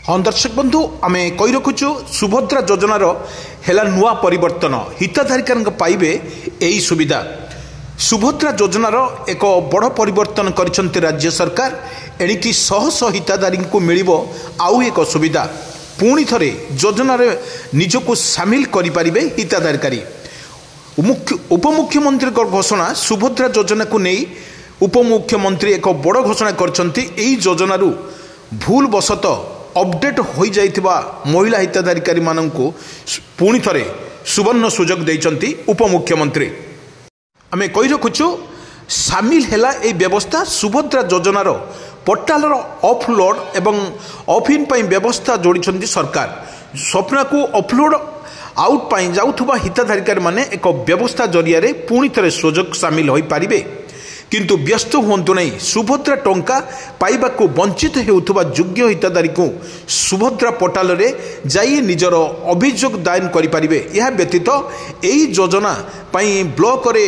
हाँ दर्शक बंधु आम कही रखुचु सुभद्रा योजनार है नुआ परिवर्तन हिताधिकारी पाइबे यही सुविधा। सुभद्रा योजनार एक बड़ परिवर्तन कर राज्य सरकार एणिकी शह शह हिताधारी को मिल आउ एक सुविधा पुणी थे योजनार निजक सामिल करें हिताधिकारी। उपमुख्यमंत्री घोषणा सुभद्रा योजना को नहीं उपमुख्यमंत्री एक बड़ घोषणा करछंती। एही योजनारू भूल बसत अपडेट हो जाइथिबा महिला हिताधिकारी माननकु पुणी थे सुवर्ण सुजोग देइछंती उपमुख्यमंत्री। आमे कहि रखुछु सामिल हैला ए व्यवस्था सुभद्रा योजनार पोर्टालर अपलोड एवं ऑफइन पई व्यवस्था जोड़ी सरकार। स्वप्ना को अपलोड आउट पाई जाउथुबा हिताधिकारी माने एक व्यवस्था जरिया रे पुणी थे सुजोग सामिल होई पारिबे। किंतु व्यस्त हुंतु नहीं सुभद्रा टंका पाइबा को वंचित हेउथुबा योग्य हिताधिकारी को सुभद्रा पोर्टाल रे जाई निजर अभियोग दायर करि पारिबे। यह व्यतीत एही योजना पई ब्लॉक रे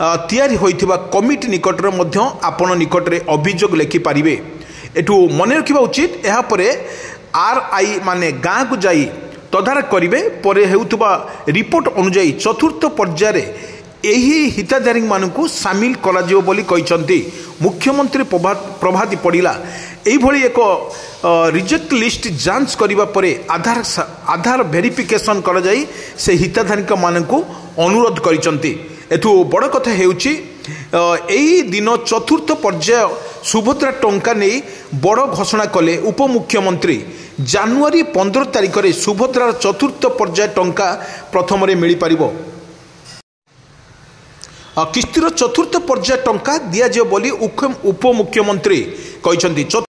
तैयारी होइथिबा कमिटी निकट रे मध्य आपण निकट रे अभियोग लेखि पारिबे। एठू मने रखिबा उचित यहा परे आरआई माने गाँ को जाई तदारख करिवे परे हेउथुबा रिपोर्ट अनुसार चतुर्थ पर्याय रे एही हिताधिकारी मानकु सामिल करा जिवो बोली कहिसंती मुख्यमंत्री प्रभाती पड़िला। एही एक रिजेक्ट लिस्ट जांच करिबा परे आधार वेरिफिकेशन करा जाई से हिताधिकारी मानकु अनुरोध करिसंती। एठू बड़ कथा हेउची एही दिन चतुर्थ पर्याय सुभद्रा टंका नै बड़ घोषणा कले उपमुख्यमंत्री। जनवरी 15 तारिख रे सुभद्रा चतुर्थ पर्याय टंका प्रथम रे मिली पारिबो। किस्तिर चतुर्थ पर्याय टंका दिया बोली उपमुख्यमंत्री कहिसंती।